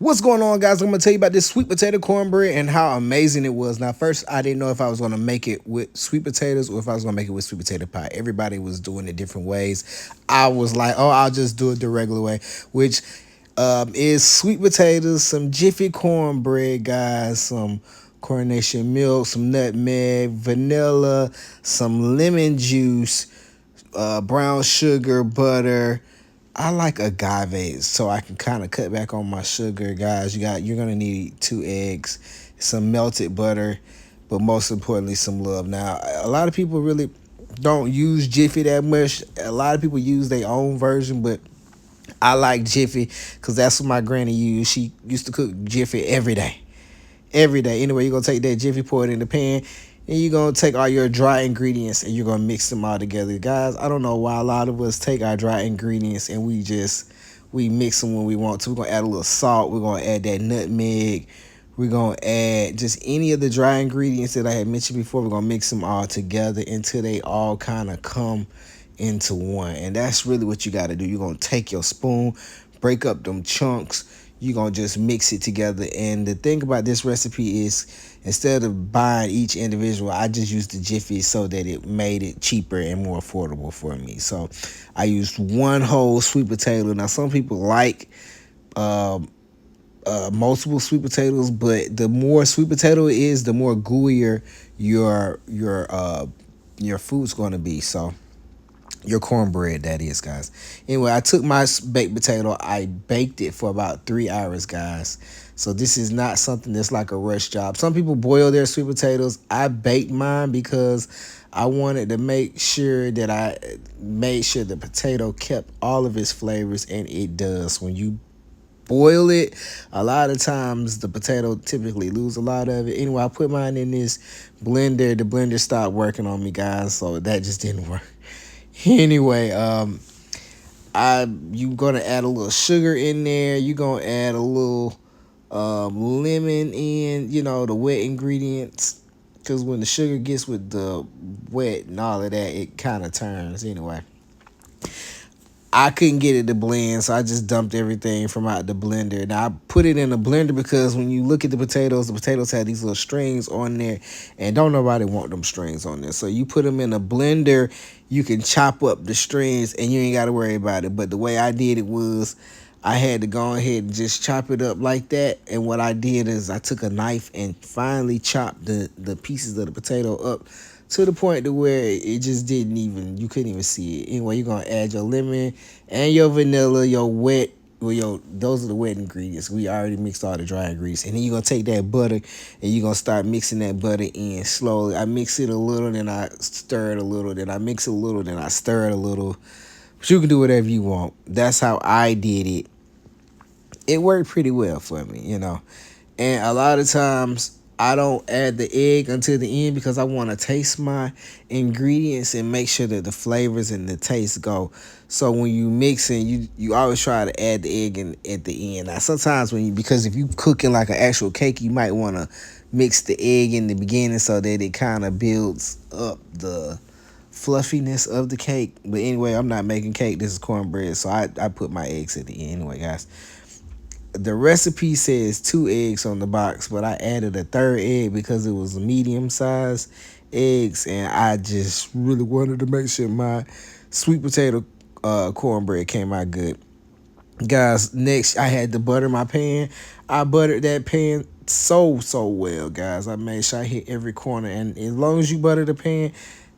What's going on, guys? I'm gonna tell you about this sweet potato cornbread and how amazing it was. Now, first, I didn't know if I was gonna make it with sweet potatoes or if I was gonna make it with sweet potato pie. Everybody was doing it different ways. I was like, oh, I'll just do it the regular way, which is sweet potatoes, some Jiffy cornbread, guys, some Coronation milk, some nutmeg, vanilla, some lemon juice, brown sugar, butter. I like agave, so I can kind of cut back on my sugar, guys. You're gonna need 2 eggs, some melted butter, but most importantly, some love. Now, a lot of people really don't use Jiffy that much. A lot of people use their own version, but I like Jiffy because that's what my granny used. She used to cook Jiffy every day, every day. Anyway, you're gonna take that Jiffy, pour it in the pan, and you're gonna take all your dry ingredients and you're gonna mix them all together. Guys, I don't know why a lot of us take our dry ingredients and we mix them when we want to. We're gonna add a little salt, we're gonna add that nutmeg, we're gonna add just any of the dry ingredients that I had mentioned before. We're gonna mix them all together until they all kind of come into one. And that's really what you gotta do. You're gonna take your spoon, break up them chunks, you're gonna just mix it together. And the thing about this recipe is, instead of buying each individual, I just used the Jiffy so that it made it cheaper and more affordable for me. So I used one whole sweet potato. Now, some people like multiple sweet potatoes, but the more sweet potato it is, the more gooier your food's going to be. So your cornbread, that is, guys. Anyway, I took my baked potato, I baked it for about 3 hours, guys. So this is not something that's like a rush job. Some people boil their sweet potatoes. I baked mine because I wanted to make sure that I made sure the potato kept all of its flavors, and it does. When you boil it, a lot of times the potato typically lose a lot of it. Anyway, I put mine in this blender. The blender stopped working on me, guys, so that just didn't work. Anyway, you gonna add a little sugar in there. You gonna add a little lemon in, the wet ingredients, because when the sugar gets with the wet and all of that, it kind of turns. Anyway, I couldn't get it to blend, so I just dumped everything from out the blender. Now, I put it in a blender because when you look at the potatoes have these little strings on there, and don't nobody want them strings on there. So you put them in a blender, you can chop up the strings, and you ain't got to worry about it. But the way I did it was I had to go ahead and just chop it up like that. And what I did is I took a knife and finally chopped the pieces of the potato up to the point to where it just you couldn't even see it. Anyway, you're gonna add your lemon and your vanilla, those are the wet ingredients. We already mixed all the dry ingredients. And then you're gonna take that butter and you're gonna start mixing that butter in slowly. I mix it a little, then I stir it a little, then I mix it a little, then I stir it a little. But you can do whatever you want. That's how I did it. It worked pretty well for me. And a lot of times I don't add the egg until the end because I want to taste my ingredients and make sure that the flavors and the taste go. So when you mixing, you always try to add the egg at the end. Now, sometimes because if you cooking like an actual cake, you might want to mix the egg in the beginning so that it kind of builds up the fluffiness of the cake. But anyway, I'm not making cake. This is cornbread, so I put my eggs at the end. Anyway, guys, the recipe says 2 eggs on the box, but I added a third egg because it was medium-sized eggs, and I just really wanted to make sure my sweet potato cornbread came out good. Guys, next I had to butter my pan. I buttered that pan so well, guys. I made sure I hit every corner, and as long as you butter the pan,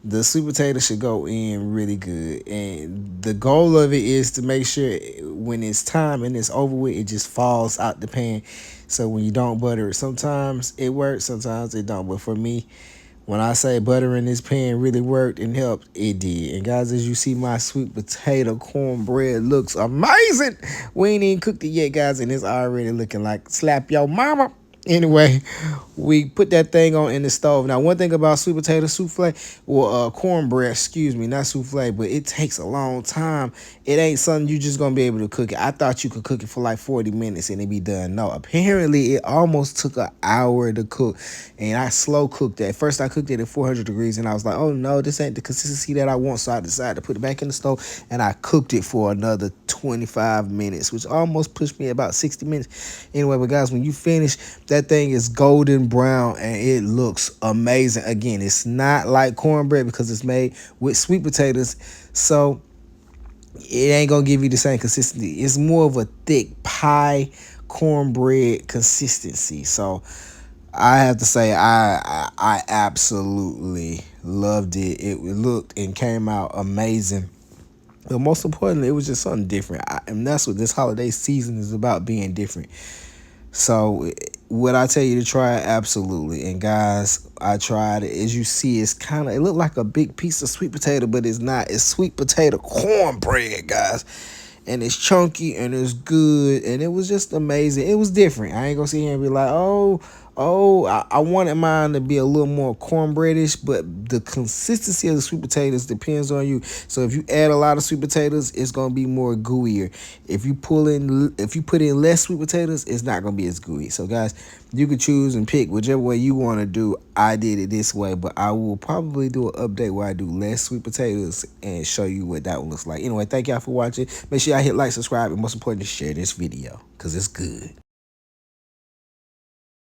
the sweet potato should go in really good. And the goal of it is to make sure when it's time and it's over with, it just falls out the pan. So when you don't butter it, sometimes it works, sometimes it don't. But for me, when I say buttering this pan really worked and helped, it did. And guys, as you see, my sweet potato cornbread looks amazing. We ain't even cooked it yet, guys, and it's already looking like slap your mama. Anyway, we put that thing on in the stove. Now, one thing about sweet potato souffle, or cornbread, excuse me, not souffle, but it takes a long time. It ain't something you just gonna be able to cook it. I thought you could cook it for like 40 minutes and it be done. No, apparently it almost took an hour to cook, and I slow cooked that. First, I cooked it at 400 degrees, and I was like, oh no, this ain't the consistency that I want. So I decided to put it back in the stove, and I cooked it for another 25 minutes, which almost pushed me about 60 minutes. Anyway, but guys, when you finish, that thing is golden brown and it looks amazing. Again, it's not like cornbread because it's made with sweet potatoes, so it ain't gonna give you the same consistency. It's more of a thick pie cornbread consistency. So I have to say I absolutely loved it. It looked and came out amazing. But most importantly, it was just something different. And that's what this holiday season is about, being different. So would I tell you to try it? Absolutely. And guys, I tried it. As you see, it looked like a big piece of sweet potato, but it's not. It's sweet potato cornbread, guys. And it's chunky and it's good, and it was just amazing. It was different. I ain't gonna sit here and be like, I wanted mine to be a little more cornbreadish, but the consistency of the sweet potatoes depends on you. So if you add a lot of sweet potatoes, it's gonna be more gooier. If you put in less sweet potatoes, it's not gonna be as gooey. So guys, you can choose and pick whichever way you want to do. I did it this way, but I will probably do an update where I do less sweet potatoes and show you what that one looks like. Anyway, thank y'all for watching. Make sure y'all hit like, subscribe, and most importantly, share this video because it's good.